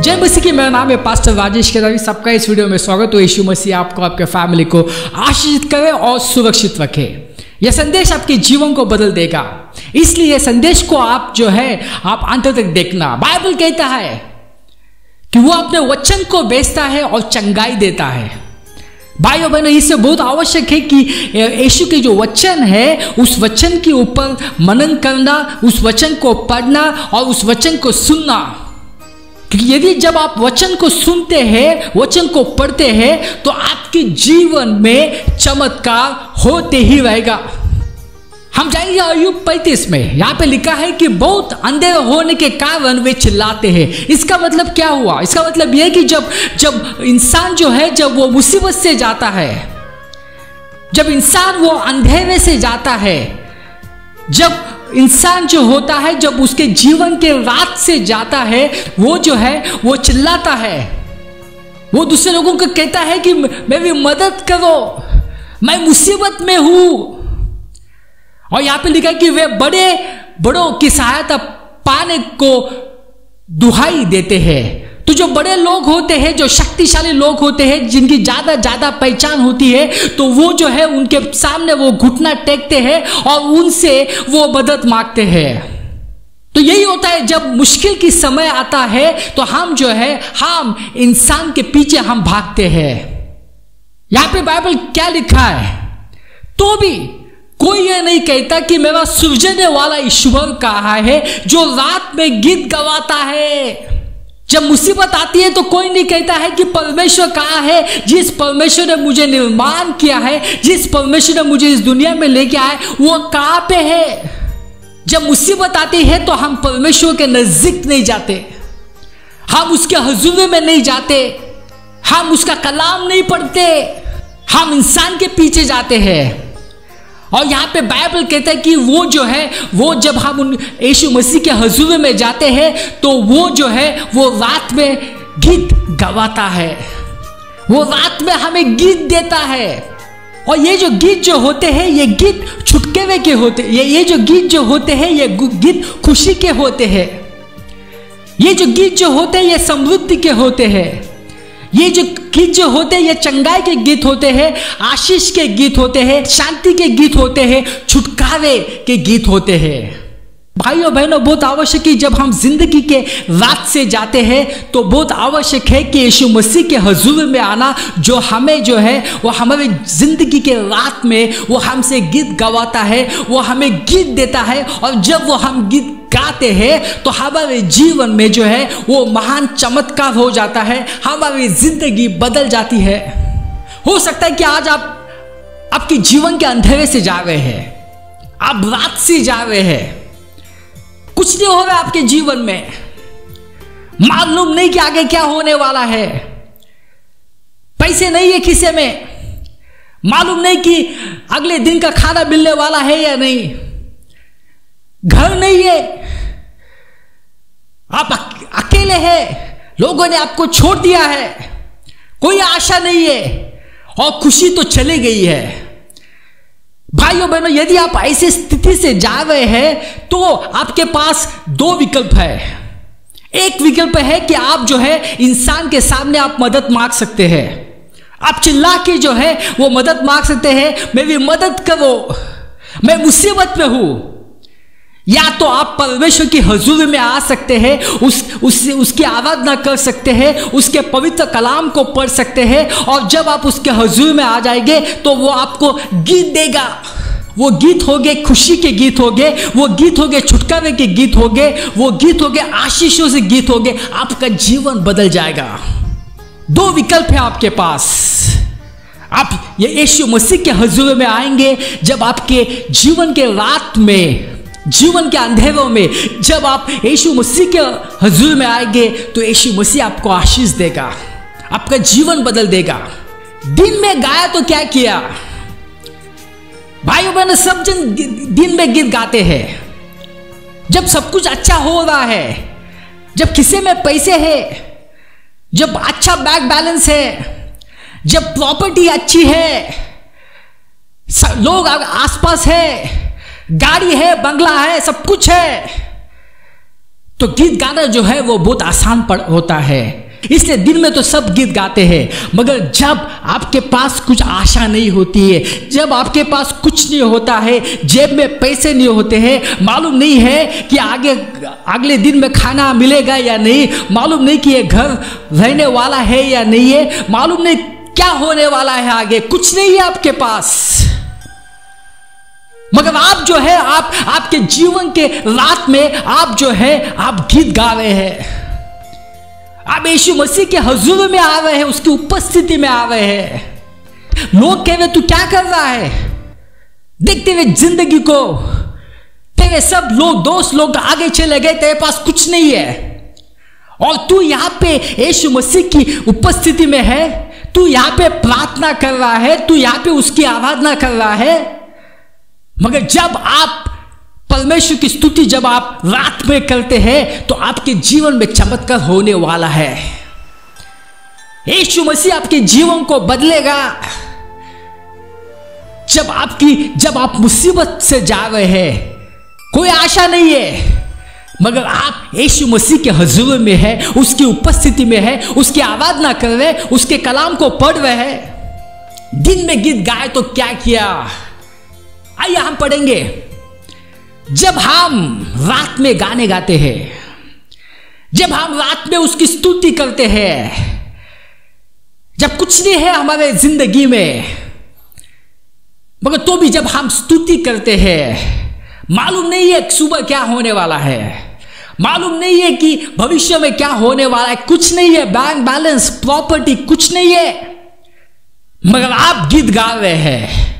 जय मसीह की, मेरा नाम है पास्टर राजेश केदारी। सबका इस वीडियो में स्वागत हो। यीशु मसीह आपको, आपके फैमिली को आशीषित करे और सुरक्षित रखे। यह संदेश आपके जीवन को बदल देगा, इसलिए यह संदेश को आप आप अंत तक देखना। बाइबल कहता है कि वो अपने वचन को बेचता है और चंगाई देता है। भाइयों बहनों, इससे बहुत आवश्यक है कि यीशु के जो वचन है उस वचन के ऊपर मनन करना, उस वचन को पढ़ना और उस वचन को सुनना। क्योंकि यदि जब आप वचन को सुनते हैं, वचन को पढ़ते हैं, तो आपके जीवन में चमत्कार होते ही रहेगा। हम जाएंगे अय्यूब 35 में। यहाँ पे लिखा है कि बहुत अंधेरा होने के कारण वे चिल्लाते हैं। इसका मतलब क्या हुआ? इसका मतलब यह कि जब इंसान जब वो मुसीबत से जाता है, जब इंसान वो अंधेरे से जाता है, जब इंसान होता है, जब उसके जीवन के रात से जाता है, वो चिल्लाता है। वो दूसरे लोगों को कहता है कि मेरी मदद करो, मैं मुसीबत में हूं। और यहां पे लिखा है कि वे बड़ों की सहायता पाने को दुहाई देते हैं। तो जो बड़े लोग होते हैं, जो शक्तिशाली लोग होते हैं, जिनकी ज्यादा पहचान होती है, तो वो उनके सामने वो घुटना टेकते हैं और उनसे वो मदद मांगते हैं। तो यही होता है, जब मुश्किल की समय आता है तो हम इंसान के पीछे हम भागते हैं। यहां पे बाइबल क्या लिखा है? तो भी कोई ये नहीं कहता कि मेरा सृजने वाला ईश्वर कहाँ है, जो रात में गीत गवाता है। जब मुसीबत आती है तो कोई नहीं कहता है कि परमेश्वर कहाँ है, जिस परमेश्वर ने मुझे निर्माण किया है, जिस परमेश्वर ने मुझे इस दुनिया में लेके आए, वो कहाँ पे है। जब मुसीबत आती है तो हम परमेश्वर के नजदीक नहीं जाते, हम उसके हुजूर में नहीं जाते, हम उसका कलाम नहीं पढ़ते, हम इंसान के पीछे जाते हैं। और यहाँ पे बाइबल कहता है कि वो जब हम यीशु मसीह के हुजूर में जाते हैं तो वो रात में गीत गवाता है, वो रात में हमें गीत देता है। और ये जो गीत होते हैं, ये गीत छुटकारे के होते हैं, ये जो गीत होते हैं, ये गीत खुशी के होते हैं। ये जो गीत होते हैं, ये समृद्धि के होते हैं। ये जो गीत होते हैं, ये चंगाई के गीत होते हैं, आशीष के गीत होते हैं, शांति के गीत होते हैं, छुटकारे के गीत होते हैं। भाइयों बहनों, बहुत आवश्यक है, जब हम जिंदगी के रात से जाते हैं तो बहुत आवश्यक है कि यीशु मसीह के हुजूर में आना, जो हमें वो हमारे जिंदगी के रात में वो हमसे गीत गवाता है, वो हमें गीत देता है। और जब वो हम गीत गाते हैं तो हमारे जीवन में वो महान चमत्कार हो जाता है, हमारी जिंदगी बदल जाती है। हो सकता है कि आज आप आपके जीवन के अंधेरे से जा रहे हैं, आप रात से जा रहे हैं, कुछ नहीं हो रहा आपके जीवन में, मालूम नहीं कि आगे क्या होने वाला है, पैसे नहीं है खिसे में, मालूम नहीं कि अगले दिन का खाना मिलने वाला है या नहीं, घर नहीं है, आप अकेले हैं, लोगों ने आपको छोड़ दिया है, कोई आशा नहीं है और खुशी तो चली गई है। भाइयों बहनों, यदि आप ऐसी स्थिति से जा रहे हैं तो आपके पास दो विकल्प है। एक विकल्प है कि आप इंसान के सामने आप मदद मांग सकते हैं, आप चिल्ला के वो मदद मांग सकते हैं, मेरी मदद करो, मैं मुसीबत में हूं। या तो आप परमेश्वर की हुजूर में आ सकते हैं, उसकी आराधना कर सकते हैं, उसके पवित्र कलाम को पढ़ सकते हैं, और जब आप उसके हुजूर में आ जाएंगे तो वो आपको गीत देगा। वो गीत होंगे खुशी के गीत होंगे, वो गीत होंगे छुटकारे के गीत होंगे, वो गीत होंगे आशीषों से गीत होंगे, आपका जीवन बदल जाएगा। दो विकल्प है आपके पास। आप ये यीशु मसीह के हुजूर में आएंगे जब आपके जीवन के रात में, जीवन के अंधेरों में, जब आप यीशु मसीह के हुजूर में आएंगे तो यीशु मसीह आपको आशीष देगा, आपका जीवन बदल देगा। दिन में गाया तो क्या किया? भाइयों बहनों, सब जन दिन में गीत गाते हैं जब सब कुछ अच्छा हो रहा है, जब खिसे में पैसे है, जब अच्छा बैंक बैलेंस है, जब प्रॉपर्टी अच्छी है, लोग आसपास है, गाड़ी है, बंगला है, सब कुछ है, तो गीत गाना जो है वो बहुत आसान होता है। इसलिए दिन में तो सब गीत गाते हैं, मगर जब आपके पास कुछ आशा नहीं होती है, जब आपके पास कुछ नहीं होता है, जेब में पैसे नहीं होते हैं, मालूम नहीं है कि अगले दिन में खाना मिलेगा या नहीं, मालूम नहीं कि ये घर रहने वाला है या नहीं है, मालूम नहीं क्या होने वाला है आगे, कुछ नहीं है आपके पास, मगर आप जो है आपके जीवन के रात में आप जो है आप गीत गा रहे हैं, आप यीशु मसीह के हुजूर में आ रहे हैं, उसकी उपस्थिति में आ रहे हैं। लोग कह रहे तू क्या कर रहा है, देखते हुए जिंदगी को, तेरे सब लोग दोस्त लोग आगे चले गए, तेरे पास कुछ नहीं है, और तू यहां पे यीशु मसीह की उपस्थिति में है, तू यहां पे प्रार्थना कर रहा है, तू यहां पे उसकी आराधना कर रहा है, मगर जब आप परमेश्वर की स्तुति जब आप रात में करते हैं तो आपके जीवन में चमत्कार होने वाला है। यीशु मसीह आपके जीवन को बदलेगा। जब आप मुसीबत से जा रहे हैं, कोई आशा नहीं है, मगर आप यीशु मसीह के हुजूर में है, उसकी उपस्थिति में है, उसकी आराधना कर रहे, उसके कलाम को पढ़ रहे हैं। दिन में गीत गाए तो क्या किया, आइए हम पढ़ेंगे। जब हम रात में गाने गाते हैं, जब हम रात में उसकी स्तुति करते हैं, जब कुछ नहीं है हमारे जिंदगी में, मगर तो भी जब हम स्तुति करते हैं, मालूम नहीं है सुबह क्या होने वाला है, मालूम नहीं है कि भविष्य में क्या होने वाला है, कुछ नहीं है, बैंक बैलेंस प्रॉपर्टी कुछ नहीं है, मगर आप गीत गा रहे हैं,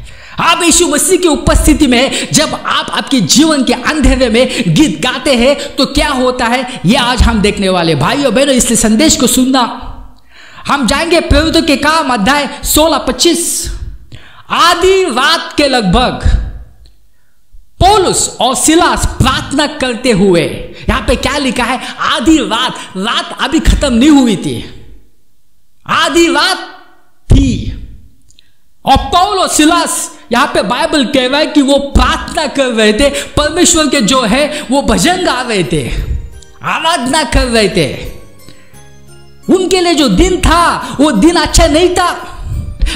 आप यीशु मसीह की उपस्थिति में जब आप आपके जीवन के अंधेरे में गीत गाते हैं तो क्या होता है, ये आज हम देखने वाले भाइयों बहनों। इसलिए संदेश को सुनना। हम जाएंगे प्रेरितों के काम अध्याय 16-25। आधी रात के लगभग पौलुस और सिलास प्रार्थना करते हुए, यहां पे क्या लिखा है, आधी रात अभी खत्म नहीं हुई थी, आधी रात थी, और पौल और सिलास यहां पे बाइबल कह रहा है कि वो प्रार्थना कर रहे थे, परमेश्वर के जो है वो भजन गा रहे थे, आराधना कर रहे थे। उनके लिए जो दिन था वो दिन अच्छा नहीं था,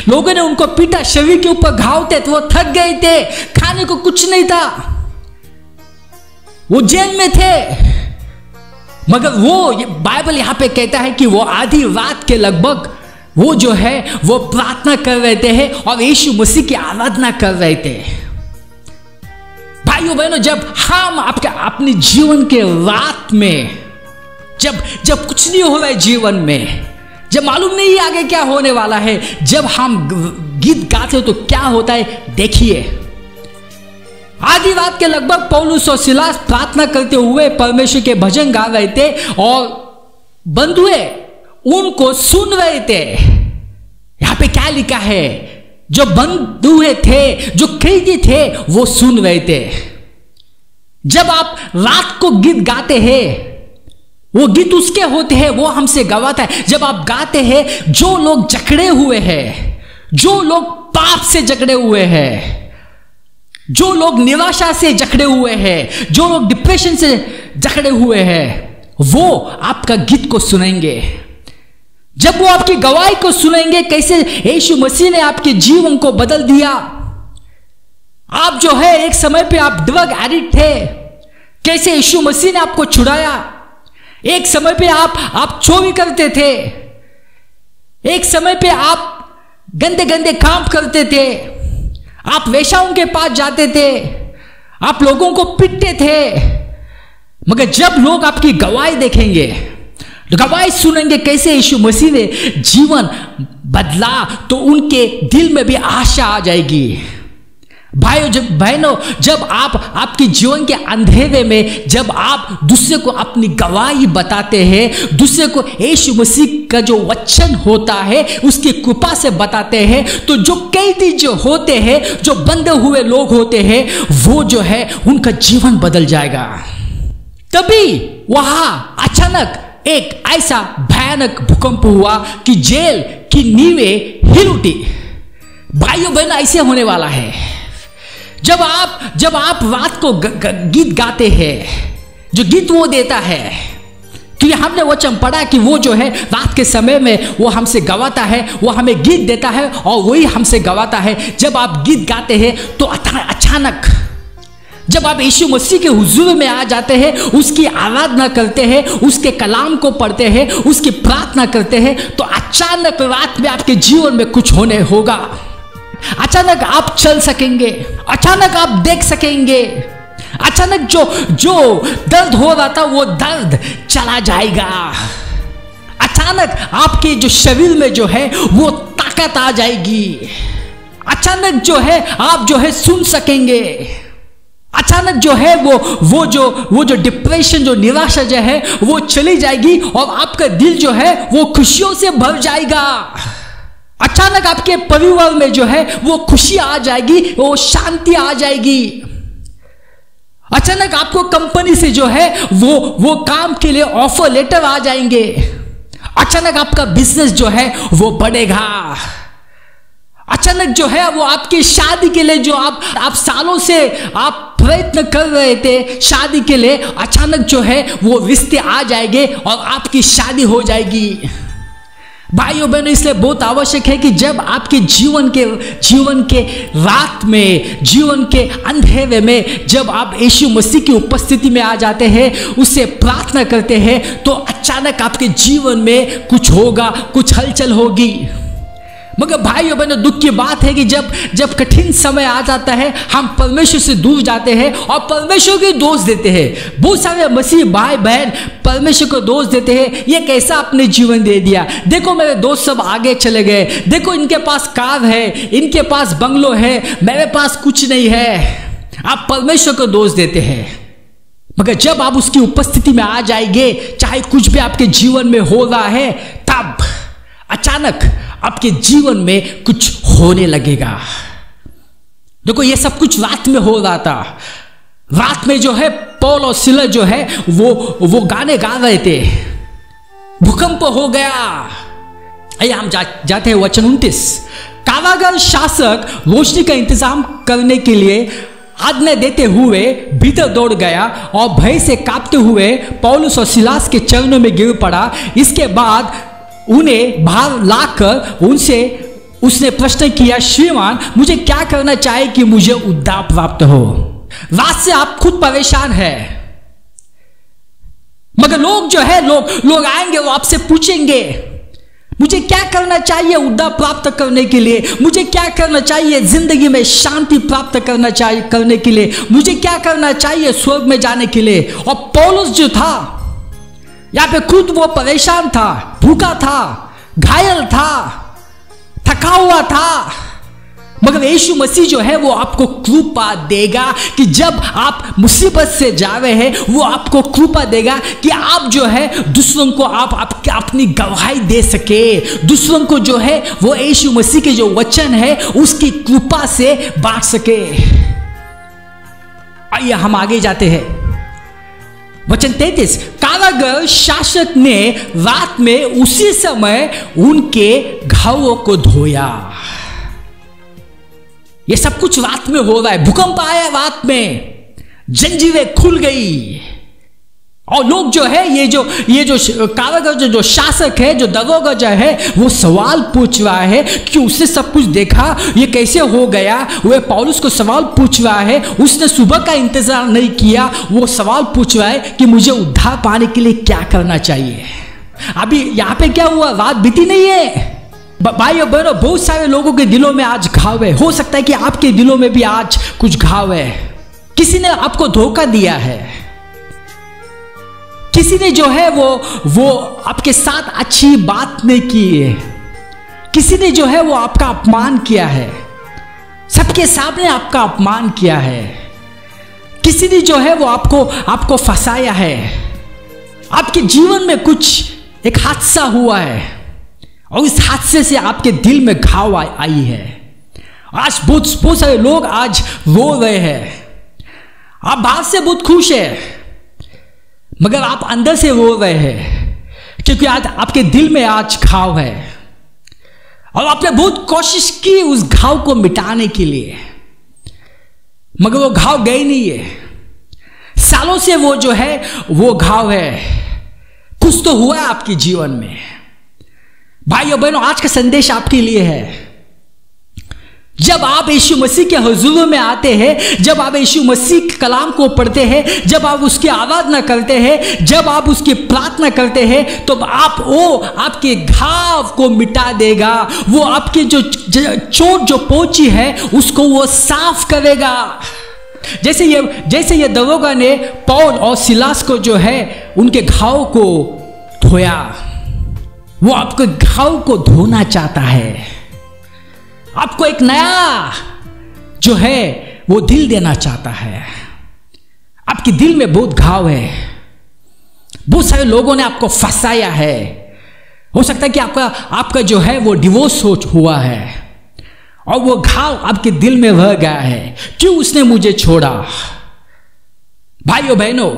लोगों ने उनको पीटा, शरीर के ऊपर घाव थे, तो वो थक गए थे, खाने को कुछ नहीं था, वो जेल में थे, मगर वो बाइबल यहां पे कहता है कि वो आधी रात के लगभग वो जो है वो प्रार्थना कर रहे थे और यीशु मसीह की आराधना कर रहे थे। भाइयों बहनों, जब हम अपने जीवन के रात में जब कुछ नहीं हो रहा है जीवन में, जब मालूम नहीं आगे क्या होने वाला है, जब हम गीत गाते हो तो क्या होता है, देखिए। आधी रात के लगभग पौलुस और सिलास प्रार्थना करते हुए परमेश्वर के भजन गा रहे थे और बंधुए उनको सुन रहे थे। यहां पे क्या लिखा है, जो बंधुए थे, जो कैदी थे, वो सुन रहे थे। जब आप रात को गीत गाते हैं, वो गीत उसके होते हैं, वो हमसे गवाता है। जब आप गाते हैं, जो लोग जकड़े हुए हैं, जो लोग पाप से जकड़े हुए हैं, जो लोग निराशा से जकड़े हुए हैं, जो लोग डिप्रेशन से जकड़े हुए हैं, वो आपका गीत को सुनेंगे। जब वो आपकी गवाही को सुनेंगे, कैसे यीशु मसीह ने आपके जीवन को बदल दिया। आप जो है एक समय पे आप ड्रग एडिक्ट थे, कैसे यीशु मसीह ने आपको छुड़ाया। एक समय पे आप चोरी करते थे, एक समय पे आप गंदे गंदे काम करते थे, आप वेश्याओं के पास जाते थे, आप लोगों को पीटते थे, मगर जब लोग आपकी गवाही देखेंगे, गवाही सुनेंगे कैसे यीशु मसीह ने जीवन बदला, तो उनके दिल में भी आशा आ जाएगी। भाइयों बहनों, जब आप आपके जीवन के अंधेरे में जब आप दूसरे को अपनी गवाही बताते हैं, दूसरे को यीशु मसीह का जो वचन होता है उसकी कृपा से बताते हैं, तो जो कैदी जो होते हैं, जो बंधे हुए लोग होते हैं, वो जो है उनका जीवन बदल जाएगा। तभी वहां अचानक एक ऐसा भयानक भूकंप हुआ कि जेल की नींवें हिल उठी। भाइयों बहन, ऐसे होने वाला है। जब आप रात को गीत गाते हैं, जो गीत वो देता है, क्योंकि हमने वचन पढ़ा कि वो जो है रात के समय में वो हमसे गवाता है, वो हमें गीत देता है और वही हमसे गवाता है। जब आप गीत गाते हैं तो अचानक जब आप यीशु मसीह के हुजूर में आ जाते हैं, उसकी आराधना करते हैं, उसके कलाम को पढ़ते हैं, उसकी प्रार्थना करते हैं, तो अचानक रात में आपके जीवन में कुछ होने होगा। अचानक आप चल सकेंगे, अचानक आप देख सकेंगे, अचानक जो दर्द हो रहा था वो दर्द चला जाएगा। अचानक आपके जो शरीर में जो है वो ताकत आ जाएगी। अचानक जो है आप जो है सुन सकेंगे। अचानक जो है वो जो डिप्रेशन, जो निराशा जो है वो चली जाएगी और आपका दिल जो है वो खुशियों से भर जाएगा। अचानक आपके परिवार में जो है वो खुशी आ जाएगी, वो शांति आ जाएगी। अचानक आपको कंपनी से जो है वो काम के लिए ऑफर लेटर आ जाएंगे। अचानक आपका बिजनेस जो है वो बढ़ेगा। अचानक जो है वो आपकी शादी के लिए जो आप सालों से आप प्रयत्न कर रहे थे शादी के लिए, अचानक जो है वो रिश्ते आ जाएंगे और आपकी शादी हो जाएगी। भाइयों बहनों, इसलिए बहुत आवश्यक है कि जब आपके जीवन के रात में, जीवन के अंधेरे में जब आप यीशु मसीह की उपस्थिति में आ जाते हैं, उससे प्रार्थना करते हैं, तो अचानक आपके जीवन में कुछ होगा, कुछ हलचल होगी। मगर भाइयों बहनों, दुख की बात है कि जब कठिन समय आ जाता है, हम परमेश्वर से दूर जाते हैं और परमेश्वर को दोष देते हैं। बहुत सारे मसीह भाई बहन परमेश्वर को दोष देते हैं, ये कैसा अपने जीवन दे दिया, देखो मेरे दोस्त सब आगे चले गए, देखो इनके पास कार है, इनके पास बंगलो है, मेरे पास कुछ नहीं है। आप परमेश्वर को दोष देते हैं। मगर जब आप उसकी उपस्थिति में आ जाएंगे, चाहे कुछ भी आपके जीवन में हो रहा है, तब अचानक आपके जीवन में कुछ होने लगेगा। देखो, ये सब कुछ रात में हो रहा था। रात में जो है पौल और सिला जो है वो गाने गा रहे थे। भूकंप हो गया। आइए हम जाते हैं वचन 29। कारागार शासक रोशनी का इंतजाम करने के लिए आज्ञा देते हुए भीतर दौड़ गया और भय से कांपते हुए पौलुस और सिलास के चरणों में गिर पड़ा। इसके बाद उन्हें बाहर लाकर उसने प्रश्न किया, श्रीमान, मुझे क्या करना चाहिए कि मुझे उद्धार प्राप्त हो? रात से आप खुद परेशान हैं, मगर लोग जो है लोग आएंगे, वो आपसे पूछेंगे, मुझे क्या करना चाहिए उद्धार प्राप्त करने के लिए? मुझे क्या करना चाहिए जिंदगी में शांति प्राप्त करने के लिए? मुझे क्या करना चाहिए स्वर्ग में जाने के लिए? और पौलुस जो था यहां पे खुद वो परेशान था, भूखा था, घायल था, थका हुआ था। मगर यीशु मसीह जो है वो आपको कृपा देगा कि जब आप मुसीबत से जा रहे हैं, वो आपको कृपा देगा कि आप जो है दूसरों को आप अपनी गवाही दे सके। दूसरों को जो है वो यीशु मसीह के जो वचन है उसकी कृपा से बांट सके। आइए हम आगे जाते हैं। वचन 33। कारागार शासक ने रात में उसी समय उनके घावों को धोया। ये सब कुछ रात में हो रहा है। भूकंप आया रात में, जंजीरें खुल गई और लोग जो है ये जो कारागार जो शासक है, जो दरोगा जो है, वो सवाल पूछ रहा है कि उसने सब कुछ देखा, ये कैसे हो गया। वह पौलुस को सवाल पूछ रहा है, उसने सुबह का इंतजार नहीं किया, वो सवाल पूछ रहा है कि मुझे उद्धार पाने के लिए क्या करना चाहिए। अभी यहाँ पे क्या हुआ, रात बीती नहीं है। भाई और बहनों, बहुत सारे लोगों के दिलों में आज घाव है। हो सकता है कि आपके दिलों में भी आज कुछ घाव है। किसी ने आपको धोखा दिया है, किसी ने जो है वो आपके साथ अच्छी बात नहीं की है, किसी ने जो है वो आपका अपमान किया है, सबके सामने आपका अपमान किया है, किसी ने जो है वो आपको फंसाया है। आपके जीवन में कुछ एक हादसा हुआ है और इस हादसे से आपके दिल में घाव आई है। आज बहुत सारे लोग आज रो रहे हैं। आप बाहर से बहुत खुश है, मगर आप अंदर से रो रहे हैं, क्योंकि आज आपके दिल में आज घाव है और आपने बहुत कोशिश की उस घाव को मिटाने के लिए, मगर वो घाव गए नहीं है। सालों से वो जो है वो घाव है। कुछ तो हुआ है आपके जीवन में। भाइयों बहनों, आज का संदेश आपके लिए है। जब आप यीशु मसीह के हुजूर में आते हैं, जब आप यीशु मसीह के कलाम को पढ़ते हैं, जब आप उसकी आराधना करते हैं, जब आप उसकी प्रार्थना करते हैं, तो वो आपके घाव को मिटा देगा। वो आपके जो चोट जो पहुंची है उसको वो साफ करेगा। जैसे ये दरोगा ने पौल और सिलास को जो है उनके घाव को धोया, वो आपके घाव को धोना चाहता है। आपको एक नया जो है वो दिल देना चाहता है। आपके दिल में बहुत घाव है, बहुत सारे लोगों ने आपको फंसाया है। हो सकता है कि आपका जो है वो डिवोर्स हुआ है और वो घाव आपके दिल में रह गया है। क्यों उसने मुझे छोड़ा? भाइयों बहनों,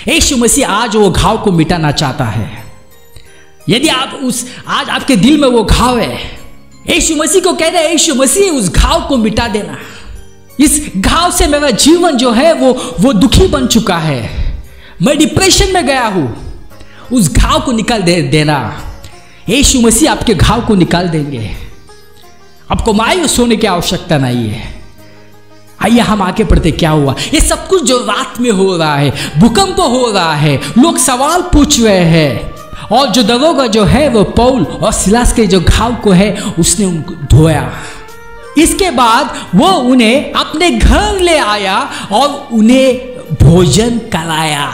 यीशु मसीह आज वो घाव को मिटाना चाहता है। यदि आज आपके दिल में वो घाव है, यीशु मसीह को कह रहे हैं, यीशु मसीह उस घाव को मिटा देना। इस घाव से मेरा जीवन जो है वो दुखी बन चुका है, मैं डिप्रेशन में गया हूं। उस घाव को निकाल देना। यीशु मसीह आपके घाव को निकाल देंगे। आपको मायूस होने की आवश्यकता नहीं है। आइए हम आगे बढ़ते। क्या हुआ? ये सब कुछ जो रात में हो रहा है, भूकंप हो रहा है, लोग सवाल पूछ रहे हैं, और जो दरोगा जो है वो पौल और सिलास के जो घाव को है उसने उनको धोया। इसके बाद वो उन्हें अपने घर ले आया और उन्हें भोजन कराया।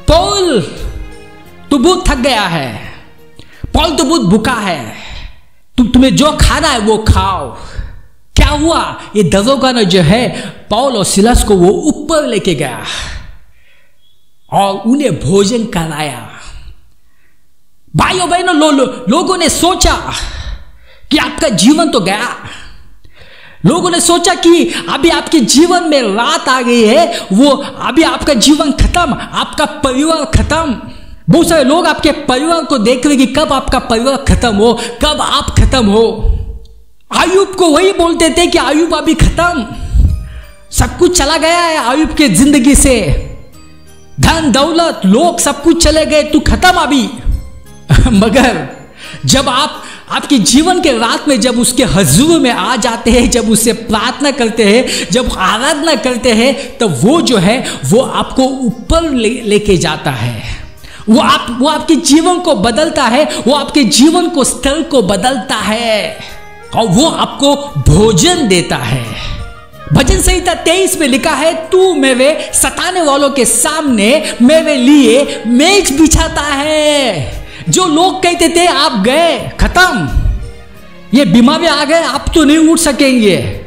पौल तो बहुत थक गया है, पौल तो बहुत भूखा है, तुम्हें जो खाना है वो खाओ। क्या हुआ? ये दरोगा ने जो है पौल और सिलास को वो ऊपर लेके गया और उन्हें भोजन कराया। भाइयों बहनों, लोगों ने सोचा कि आपका जीवन तो गया। लोगों ने सोचा कि अभी आपके जीवन में रात आ गई है, वो अभी आपका जीवन खत्म, आपका परिवार खत्म। बहुत सारे लोग आपके परिवार को देख रहे कि कब आपका परिवार खत्म हो, कब आप खत्म हो। आयुब को वही बोलते थे कि आयुब अभी खत्म, सब कुछ चला गया है आयुब के जिंदगी से, धन दौलत लोग सब कुछ चले गए, तू खत्म अभी। मगर जब आपके जीवन के रात में जब उसके हुजूर में आ जाते हैं, जब उससे प्रार्थना करते हैं, जब आराधना करते हैं, तो वो जो है वो आपको ऊपर लेके जाता है। वो आपके जीवन को बदलता है, वो आपके जीवन को स्तर को बदलता है और वो आपको भोजन देता है। भजन संहिता 23 में लिखा है, तू मेरे सताने वालों के सामने मेरे लिए मेज बिछाता है। जो लोग कहते थे आप गए खत्म, ये बीमारी आ गए, आप तो नहीं उठ सकेंगे,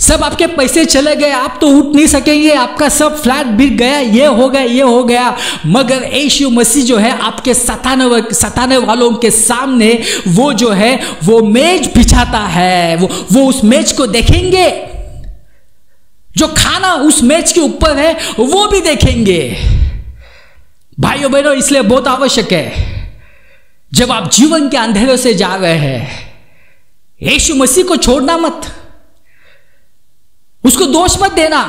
सब आपके पैसे चले गए, आप तो उठ नहीं सकेंगे, आपका सब फ्लैट बिक गया, ये हो गया। मगर यीशु मसीह जो है आपके सताने वालों के सामने वो जो है वो मेज बिछाता है। वो उस मेज को देखेंगे, जो खाना उस मेज के ऊपर है वो भी देखेंगे। भाइयों बहनों, इसलिए बहुत आवश्यक है, जब आप जीवन के अंधेरे से जा रहे हैं, यीशु मसीह को छोड़ना मत, उसको दोष मत देना,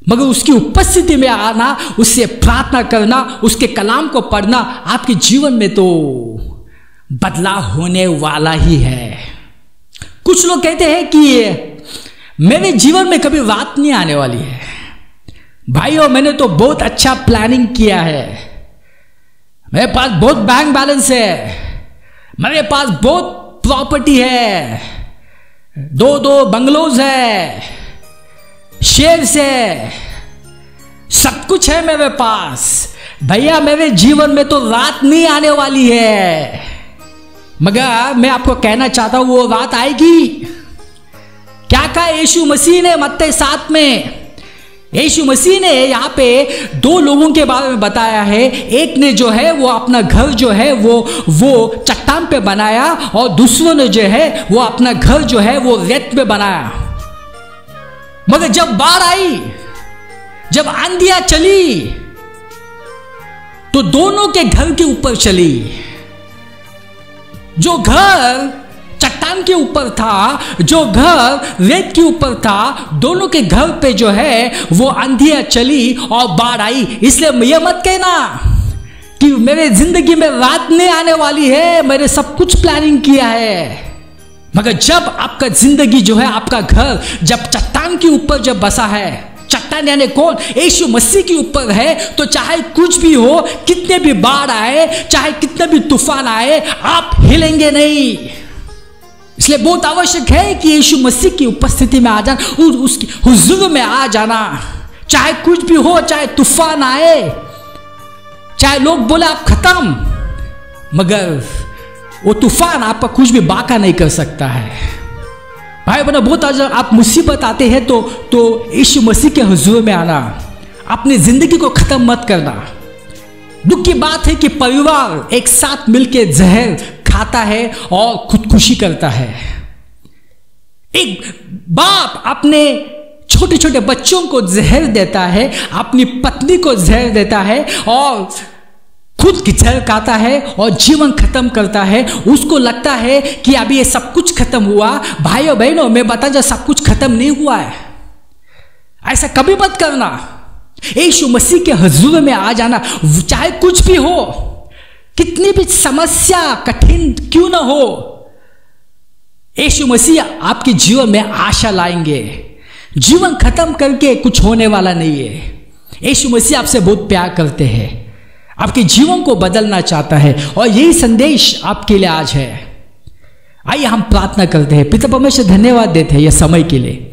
मगर उसकी उपस्थिति में आना, उससे प्रार्थना करना, उसके कलाम को पढ़ना, आपके जीवन में तो बदलाव होने वाला ही है। कुछ लोग कहते हैं कि मेरे जीवन में कभी रात नहीं आने वाली है। भाइयों, मैंने तो बहुत अच्छा प्लानिंग किया है, मेरे पास बहुत बैंक बैलेंस है, मेरे पास बहुत प्रॉपर्टी है, 2 बंगलोज है, शेयर्स है, सब कुछ है मेरे पास। भैया, मेरे जीवन में तो रात नहीं आने वाली है। मगर मैं आपको कहना चाहता हूं, वो रात आएगी। क्या कहा यीशु मसीह ने मत्ती 7 में? यीशु मसीह ने यहाँ पे 2 लोगों के बारे में बताया है। एक ने जो है वो अपना घर जो है वो चट्टान पे बनाया, और दूसरों ने जो है वो अपना घर जो है वो रेत पे बनाया। मगर जब बाढ़ आई, जब आंधियां चली, तो दोनों के घर के ऊपर चली। जो घर चट्टान चट्टान के ऊपर था, जो घर रेत के ऊपर था, दोनों के घर पे जो है वो आंधियां चली और बाढ़ आई। इसलिए यह मत कहना कि मेरे जिंदगी में रात नहीं आने वाली है, मैंने सब कुछ प्लानिंग किया है। मगर जब आपका जिंदगी जो है, आपका घर जब चट्टान के ऊपर जब बसा है, चट्टान यानी कौन? यीशु मसीह के ऊपर है, तो चाहे कुछ भी हो, कितने भी बाढ़ आए, चाहे कितने भी तूफान आए, आप हिलेंगे नहीं। इसलिए बहुत आवश्यक है कि यीशु मसीह की उपस्थिति में आ जाना, उसकी हुजूर में आ जाना। चाहे कुछ भी हो, चाहे तूफान आए, चाहे लोग बोले आप खत्म, मगर वो तूफान आपका कुछ भी बाका नहीं कर सकता है। भाई बना, बहुत अगर आप मुसीबत आते हैं तो यीशु मसीह के हुजूर में आना, अपनी जिंदगी को खत्म मत करना। दुख की बात है कि परिवार एक साथ मिलकर जहर खाता है और खुदकुशी करता है। एक बाप अपने छोटे छोटे बच्चों को जहर देता है, अपनी पत्नी को जहर देता है और खुद की जहर खाता है और जीवन खत्म करता है। उसको लगता है कि अभी ये सब कुछ खत्म हुआ। भाइयों बहनों, मैं बता जा, सब कुछ खत्म नहीं हुआ है। ऐसा कभी मत करना। यीशु मसीह के हुजूर में आ जाना, चाहे कुछ भी हो, कितनी भी समस्या कठिन क्यों ना हो, यीशु मसीह आपके जीवन में आशा लाएंगे। जीवन खत्म करके कुछ होने वाला नहीं है। यीशु मसीह आपसे बहुत प्यार करते हैं, आपके जीवन को बदलना चाहता है और यही संदेश आपके लिए आज है। आइए हम प्रार्थना करते हैं। पिता परमेश्वर, धन्यवाद देते हैं यह समय के लिए।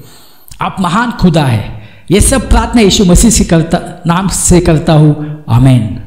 आप महान खुदा है। यह सब प्रार्थना यीशु मसीह से नाम से करता हूं, आमीन।